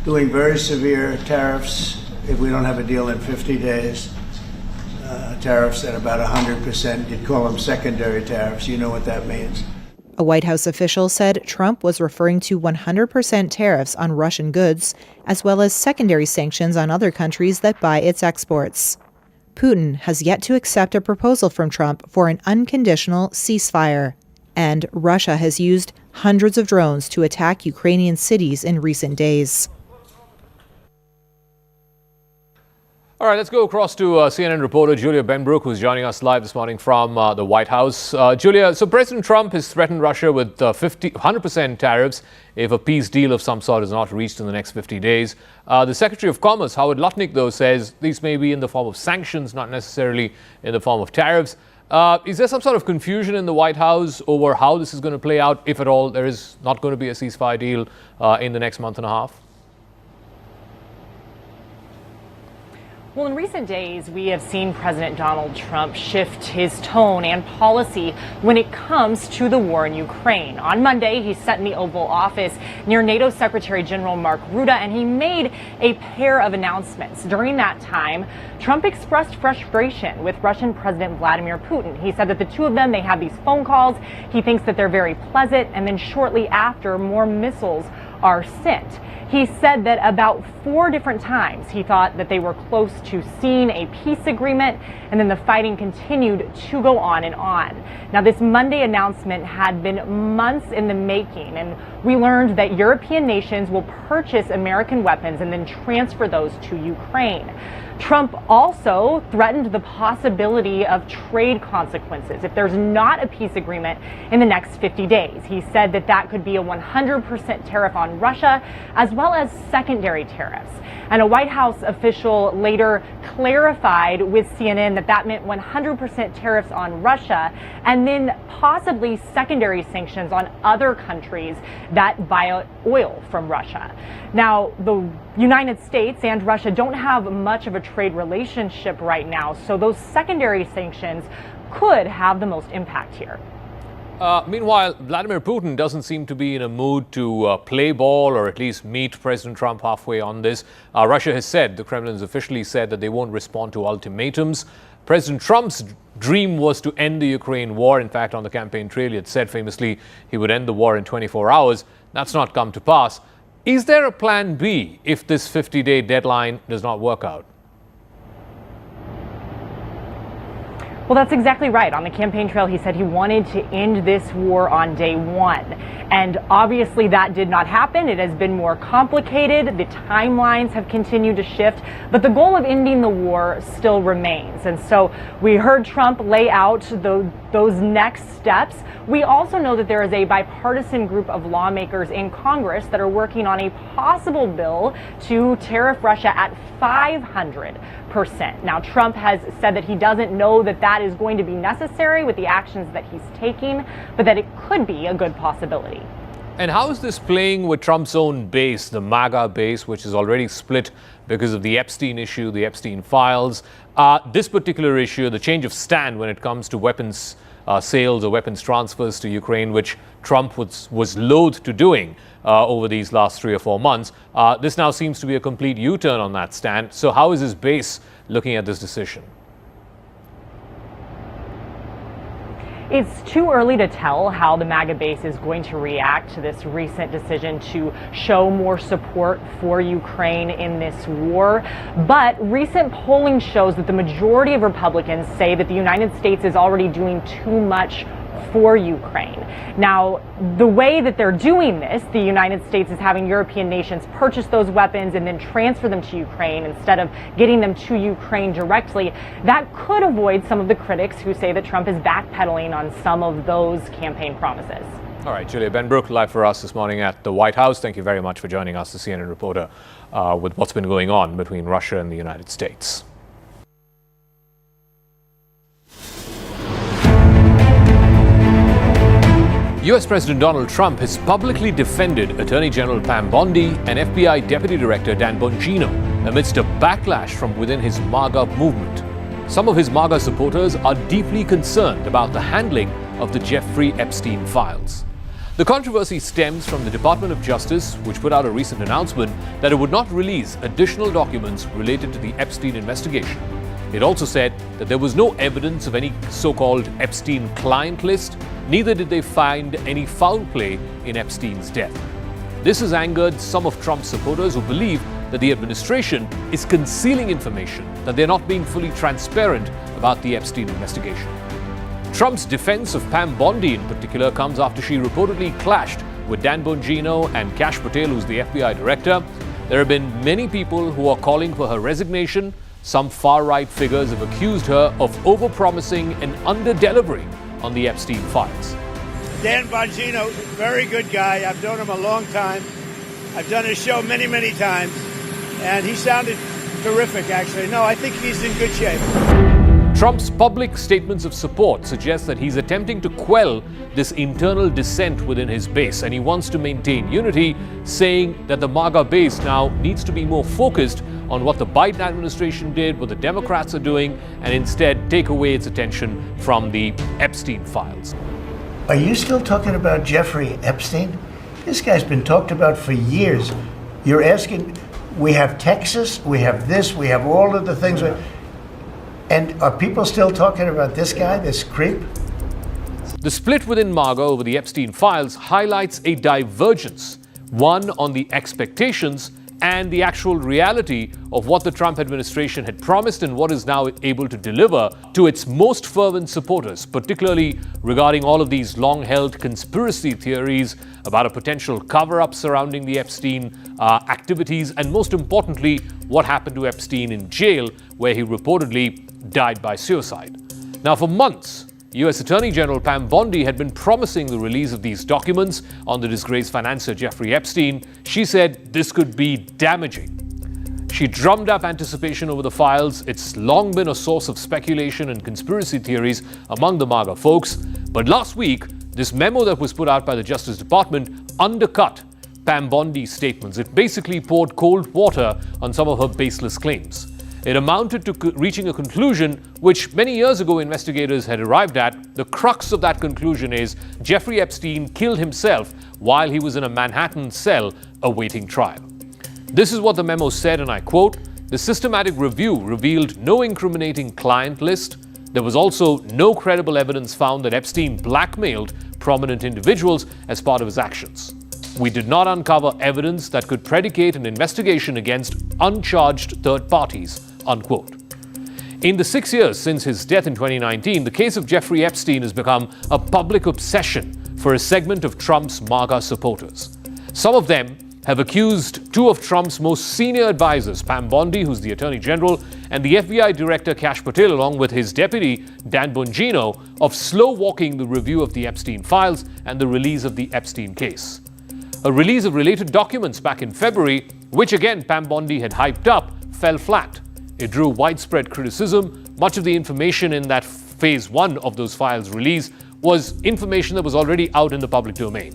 doing very severe tariffs if we don't have a deal in 50 days. Tariffs at about 100%. You'd call them secondary tariffs. You know what that means. A White House official said Trump was referring to 100% tariffs on Russian goods, as well as secondary sanctions on other countries that buy its exports. Putin has yet to accept a proposal from Trump for an unconditional ceasefire, and Russia has used hundreds of drones to attack Ukrainian cities in recent days. All right, let's go across to CNN reporter Julia Benbrook, who's joining us live this morning from the White House. Julia, so President Trump has threatened Russia with 100% tariffs if a peace deal of some sort is not reached in the next 50 days. The Secretary of Commerce, Howard Lutnick, though, says these may be in the form of sanctions, not necessarily in the form of tariffs. Is there some sort of confusion in the White House over how this is going to play out, if at all there is not going to be a ceasefire deal in the next month and a half? Well, in recent days, we have seen President Donald Trump shift his tone and policy when it comes to the war in Ukraine. On Monday, he sat in the Oval Office near NATO Secretary General Mark Rutte, and he made a pair of announcements. During that time, Trump expressed frustration with Russian President Vladimir Putin. He said that the two of them, they had these phone calls. He thinks that they're very pleasant, and then shortly after, more missiles are sent. He said that about 4 different times he thought that they were close to seeing a peace agreement, and then the fighting continued to go on and on. Now, this Monday announcement had been months in the making, and we learned that European nations will purchase American weapons and then transfer those to Ukraine. Trump also threatened the possibility of trade consequences if there's not a peace agreement in the next 50 days. He said that that could be a 100% tariff on Russia, as well as secondary tariffs. And a White House official later clarified with CNN that that meant 100% tariffs on Russia, and then possibly secondary sanctions on other countries that buy oil from Russia. Now, the United States and Russia don't have much of a trade relationship right now, so those secondary sanctions could have the most impact here. Meanwhile, Vladimir Putin doesn't seem to be in a mood to play ball or at least meet President Trump halfway on this. Russia has said, the Kremlin has officially said that they won't respond to ultimatums. President Trump's dream was to end the Ukraine war. In fact, on the campaign trail, he had said famously he would end the war in 24 hours. That's not come to pass. Is there a plan B if this 50-day deadline does not work out? Well, that's exactly right. On the campaign trail, he said he wanted to end this war on day one. And obviously that did not happen. It has been more complicated. The timelines have continued to shift, but the goal of ending the war still remains. And so we heard Trump lay out those next steps. We also know that there is a bipartisan group of lawmakers in Congress that are working on a possible bill to tariff Russia at 500%. Now, Trump has said that he doesn't know that that is going to be necessary with the actions that he's taking, but that it could be a good possibility. And how is this playing with Trump's own base, the MAGA base, which is already split because of the Epstein issue, the Epstein files? This particular issue, the change of stand when it comes to weapons sales or weapons transfers to Ukraine, which Trump was loath to doing over these last 3 or 4 months. This now seems to be a complete U-turn on that stand. So how is his base looking at this decision? It's too early to tell how the MAGA base is going to react to this recent decision to show more support for Ukraine in this war. But recent polling shows that the majority of Republicans say that the United States is already doing too much for Ukraine. Now, the way that they're doing this, the United States is having European nations purchase those weapons and then transfer them to Ukraine instead of getting them to Ukraine directly. That could avoid some of the critics who say that Trump is backpedaling on some of those campaign promises. All right, Julia Benbrook, live for us this morning at the White House. Thank you very much for joining us, the CNN reporter, with what's been going on between Russia and the United States. US President Donald Trump has publicly defended Attorney General Pam Bondi and FBI Deputy Director Dan Bongino amidst a backlash from within his MAGA movement. Some of his MAGA supporters are deeply concerned about the handling of the Jeffrey Epstein files. The controversy stems from the Department of Justice, which put out a recent announcement that it would not release additional documents related to the Epstein investigation. It also said that there was no evidence of any so-called Epstein client list, neither did they find any foul play in Epstein's death. This has angered some of Trump's supporters who believe that the administration is concealing information, that they're not being fully transparent about the Epstein investigation. Trump's defense of Pam Bondi in particular comes after she reportedly clashed with Dan Bongino and Kash Patel, who's the FBI director. There have been many people who are calling for her resignation. Some far-right figures have accused her of overpromising and under-delivering on the Epstein files. Dan Bongino, very good guy. I've known him a long time. I've done his show many, many times. And he sounded terrific, actually. No, I think he's in good shape. Trump's public statements of support suggest that he's attempting to quell this internal dissent within his base, and he wants to maintain unity, saying that the MAGA base now needs to be more focused on what the Biden administration did, what the Democrats are doing, and instead take away its attention from the Epstein files. Are you still talking about Jeffrey Epstein? This guy's been talked about for years. You're asking, we have Texas, we have this, we have all of the things. And are people still talking about this guy, this creep? The split within MAGA over the Epstein files highlights a divergence, one on the expectations and the actual reality of what the Trump administration had promised and what is now able to deliver to its most fervent supporters, particularly regarding all of these long-held conspiracy theories about a potential cover-up surrounding the Epstein activities, and most importantly, what happened to Epstein in jail, where he reportedly died by suicide. Now, for months, U.S. Attorney General Pam Bondi had been promising the release of these documents on the disgraced financier Jeffrey Epstein. She said this could be damaging. She drummed up anticipation over the files. It's long been a source of speculation and conspiracy theories among the MAGA folks. But last week, this memo that was put out by the Justice Department undercut Pam Bondi's statements. It basically poured cold water on some of her baseless claims. It amounted to reaching a conclusion which many years ago investigators had arrived at. The crux of that conclusion is Jeffrey Epstein killed himself while he was in a Manhattan cell awaiting trial. This is what the memo said, and I quote, "The systematic review revealed no incriminating client list. There was also no credible evidence found that Epstein blackmailed prominent individuals as part of his actions. We did not uncover evidence that could predicate an investigation against uncharged third parties," unquote. In the 6 years since his death in 2019, the case of Jeffrey Epstein has become a public obsession for a segment of Trump's MAGA supporters. Some of them have accused two of Trump's most senior advisors, Pam Bondi, who's the Attorney General, and the FBI Director Kash Patel, along with his deputy, Dan Bongino, of slow-walking the review of the Epstein files and the release of the Epstein case. A release of related documents back in February, which again Pam Bondi had hyped up, fell flat. It drew widespread criticism. Much of the information in that phase 1 of those files release was information that was already out in the public domain.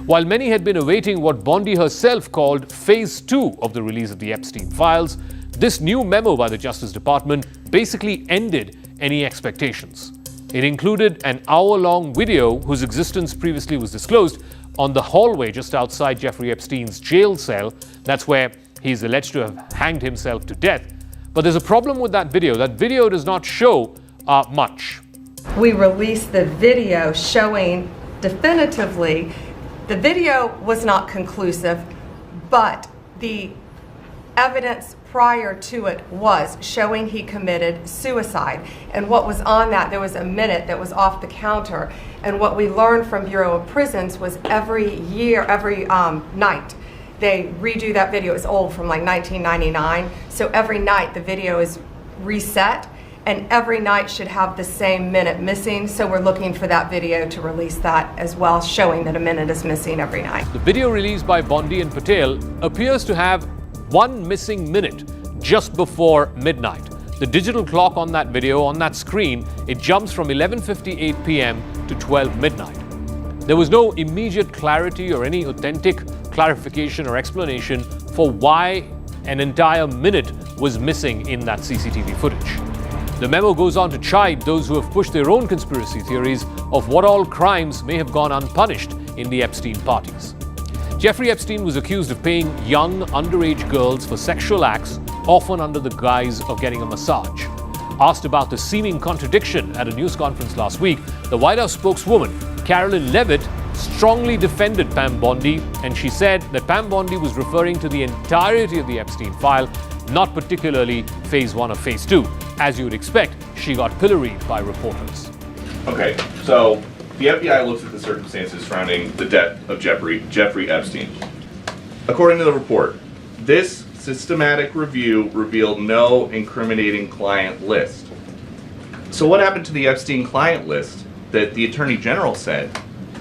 While many had been awaiting what Bondi herself called phase 2 of the release of the Epstein files, this new memo by the Justice Department basically ended any expectations. It included an hour-long video whose existence previously was disclosed on the hallway just outside Jeffrey Epstein's jail cell. That's where he's alleged to have hanged himself to death. But there's a problem with that video. That video does not show much. We released the video showing definitively the video was not conclusive, but the evidence prior to it was showing he committed suicide. And what was on that, there was a minute that was off the counter. And what we learned from Bureau of Prisons was every night, they redo that video. It's old, from like 1999. So every night the video is reset, and every night should have the same minute missing. So we're looking for that video to release that as well, showing that a minute is missing every night. The video released by Bondi and Patel appears to have one missing minute just before midnight. The digital clock on that video, on that screen, it jumps from 11:58 p.m. to 12 midnight. There was no immediate clarity or any authentic clarification or explanation for why an entire minute was missing in that CCTV footage. The memo goes on to chide those who have pushed their own conspiracy theories of what all crimes may have gone unpunished in the Epstein parties. Jeffrey Epstein was accused of paying young, underage girls for sexual acts, often under the guise of getting a massage. Asked about the seeming contradiction at a news conference last week, the White House spokeswoman, Carolyn Leavitt, strongly defended Pam Bondi, and she said that Pam Bondi was referring to the entirety of the Epstein file, not particularly phase 1 or phase 2. As you would expect, she got pilloried by reporters. Okay, so the FBI looks at the circumstances surrounding the death of Jeffrey Epstein. According to the report, this systematic review revealed no incriminating client list. So what happened to the Epstein client list that the Attorney General said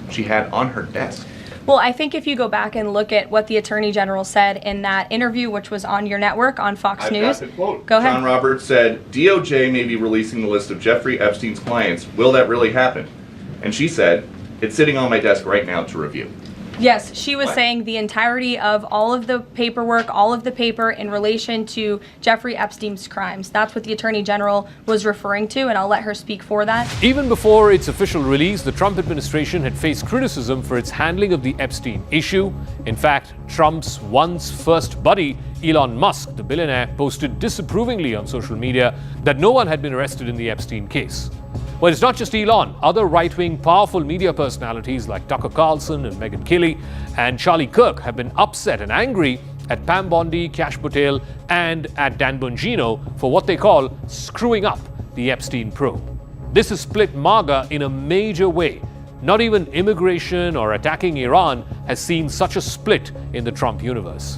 she had on her desk? Well, I think if you go back and look at what the Attorney General said in that interview, which was on your network, on Fox News. Got the quote. Go ahead. John Roberts said, DOJ may be releasing the list of Jeffrey Epstein's clients. Will that really happen? And she said, it's sitting on my desk right now to review. Yes, she was saying the entirety of all of the paperwork, all of the paper in relation to Jeffrey Epstein's crimes. That's what the Attorney General was referring to, and I'll let her speak for that. Even before its official release, the Trump administration had faced criticism for its handling of the Epstein issue. In fact, Trump's once first buddy, Elon Musk, the billionaire, posted disapprovingly on social media that no one had been arrested in the Epstein case. Well, it's not just Elon. Other right-wing powerful media personalities like Tucker Carlson and Megyn Kelly and Charlie Kirk have been upset and angry at Pam Bondi, Kash Patel, and at Dan Bongino for what they call screwing up the Epstein probe. This has split MAGA in a major way. Not even immigration or attacking Iran has seen such a split in the Trump universe.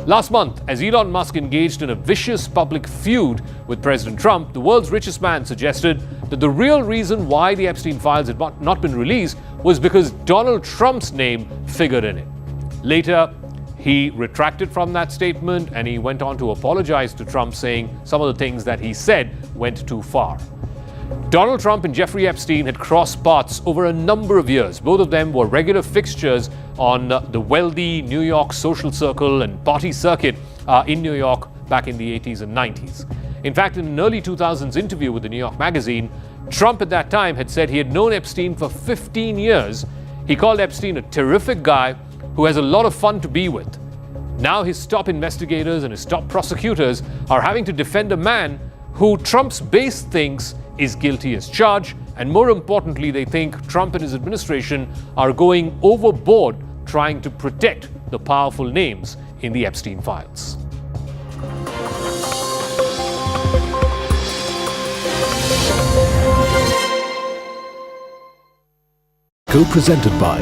Last month, as Elon Musk engaged in a vicious public feud with President Trump, the world's richest man suggested that the real reason why the Epstein files had not been released was because Donald Trump's name figured in it. Later, he retracted from that statement and he went on to apologize to Trump, saying some of the things that he said went too far. Donald Trump and Jeffrey Epstein had crossed paths over a number of years. Both of them were regular fixtures on the wealthy New York social circle and party circuit in New York back in the 80s and 90s. In fact, in an early 2000s interview with the New York Magazine, Trump at that time had said he had known Epstein for 15 years. He called Epstein a terrific guy who has a lot of fun to be with. Now his top investigators and his top prosecutors are having to defend a man who Trump's base thinks is guilty as charged, and more importantly, they think Trump and his administration are going overboard trying to protect the powerful names in the Epstein files. Co-presented by.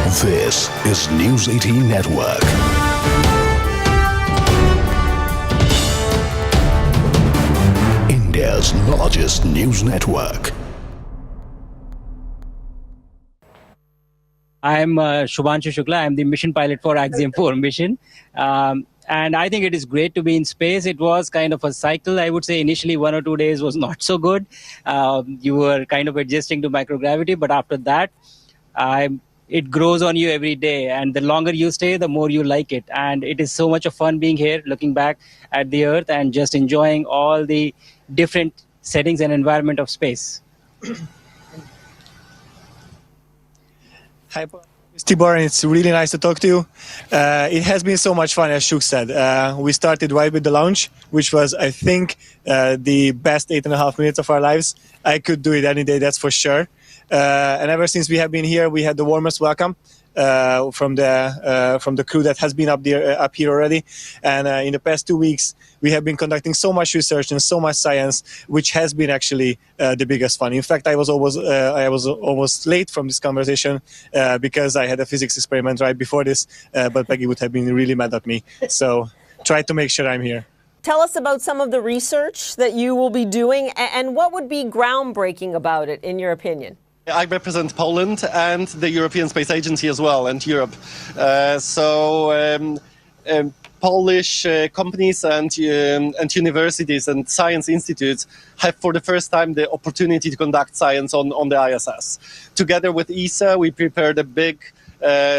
This is News 18 Network. India's largest news network. I'm Shubhanshu Shukla. I'm the mission pilot for Axiom 4 mission. And I think it is great to be in space. It was kind of a cycle. I would say initially 1 or 2 days was not so good. You were kind of adjusting to microgravity, but after that, it grows on you every day. And the longer you stay, the more you like it. And it is so much of fun being here, looking back at the Earth and just enjoying all the different settings and environment of space. Hi, it's Tibor, and it's really nice to talk to you. It has been so much fun, as Shuk said. We started right with the launch, which was, I think, the best 8.5 minutes of our lives. I could do it any day, that's for sure. And ever since we have been here, we had the warmest welcome from the crew that has been up here already. And in the past 2 weeks, we have been conducting so much research and so much science, which has been actually the biggest fun. In fact, I was almost late from this conversation because I had a physics experiment right before this, but Peggy would have been really mad at me. So try to make sure I'm here. Tell us about some of the research that you will be doing and what would be groundbreaking about it, in your opinion? I represent Poland and the European Space Agency as well, and Europe. Polish companies and universities and science institutes have for the first time the opportunity to conduct science on the ISS. Together with ESA, we prepared a big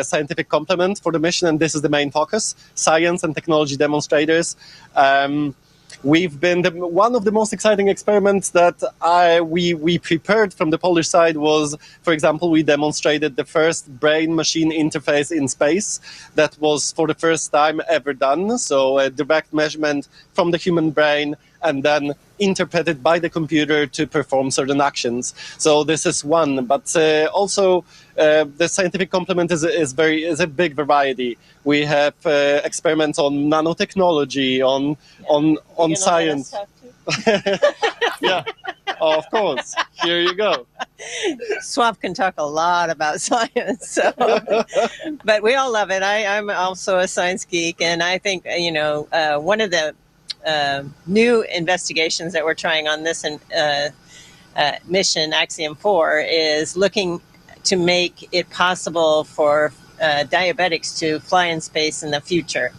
scientific complement for the mission, and this is the main focus: science and technology demonstrators. We've been one of the most exciting experiments that we prepared from the Polish side was, for example, we demonstrated the first brain-machine interface in space. That was for the first time ever done. So a direct measurement from the human brain and then interpreted by the computer to perform certain actions. So this is one, but also the scientific complement is a big variety. We have experiments on nanotechnology, on science. Yeah, of course. Here you go. Swav can talk a lot about science, so. But we all love it. I'm also a science geek, and I think one of the new investigations that we're trying on this mission, Axiom 4, is looking to make it possible for diabetics to fly in space in the future.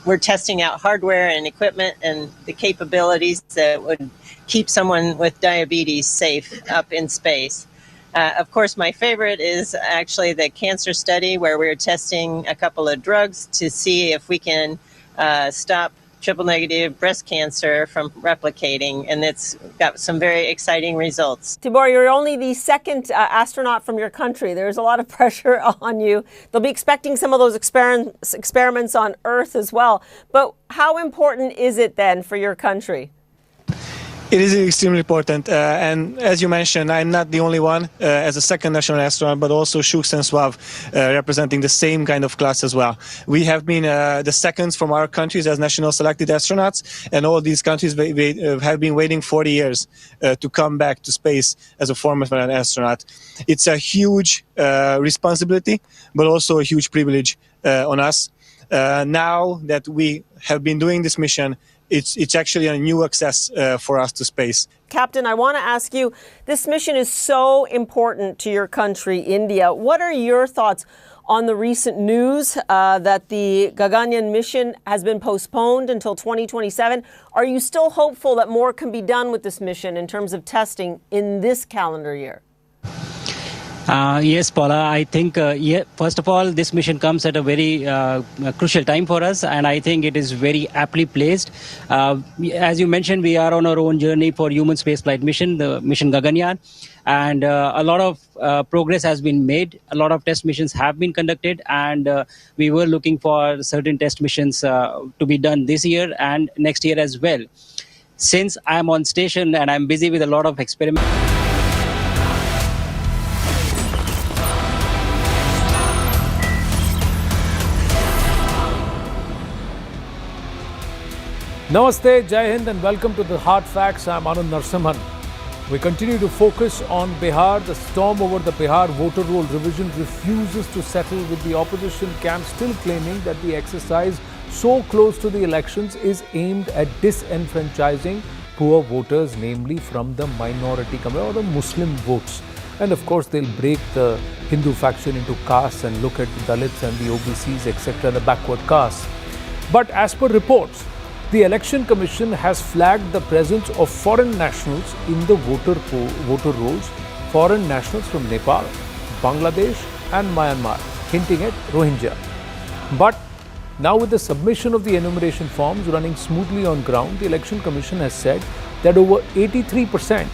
We're testing out hardware and equipment and the capabilities that would keep someone with diabetes safe up in space. Of course, my favorite is actually the cancer study where we're testing a couple of drugs to see if we can stop triple-negative breast cancer from replicating, and it's got some very exciting results. Tibor, you're only the second astronaut from your country. There's a lot of pressure on you. They'll be expecting some of those experiments on Earth as well. But how important is it then for your country? It is extremely important, and as you mentioned, I'm not the only one as a second national astronaut, but also Shuk and Swav representing the same kind of class as well. We have been the seconds from our countries as national selected astronauts, and all these countries have been waiting 40 years to come back to space as a former astronaut. It's a huge responsibility, but also a huge privilege on us. Now that we have been doing this mission, it's actually a new access for us to space. Captain, I want to ask you, this mission is so important to your country, India. What are your thoughts on the recent news that the Gaganyaan mission has been postponed until 2027? Are you still hopeful that more can be done with this mission in terms of testing in this calendar year? Yes, Paula, I think, first of all, this mission comes at a very crucial time for us, and I think it is very aptly placed. As you mentioned, we are on our own journey for human spaceflight mission, the mission Gaganyaan, and a lot of progress has been made. A lot of test missions have been conducted, and we were looking for certain test missions to be done this year and next year as well. Since I'm on station and I'm busy with a lot of experiments, Namaste, Jai Hind, and welcome to the Hard Facts. I'm Anand Narsimhan. We continue to focus on Bihar. The storm over the Bihar voter roll revision refuses to settle, with the opposition camp still claiming that the exercise so close to the elections is aimed at disenfranchising poor voters, namely from the minority community or the Muslim votes. And of course, they'll break the Hindu faction into castes and look at the Dalits and the OBCs, etc., the backward castes. But as per reports, the Election Commission has flagged the presence of foreign nationals in the voter rolls, foreign nationals from Nepal, Bangladesh and Myanmar, hinting at Rohingya. But now, with the submission of the enumeration forms running smoothly on ground, the Election Commission has said that over 83%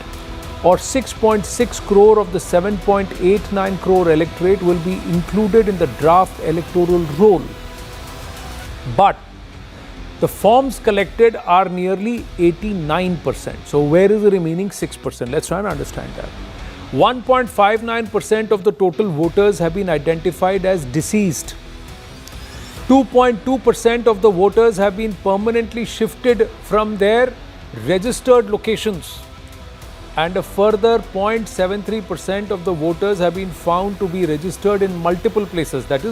or 6.6 crore of the 7.89 crore electorate will be included in the draft electoral roll. But the forms collected are nearly 89%. So where is the remaining 6%? Let's try and understand that. 1.59% of the total voters have been identified as deceased. 2.2% of the voters have been permanently shifted from their registered locations. And a further 0.73% of the voters have been found to be registered in multiple places, that is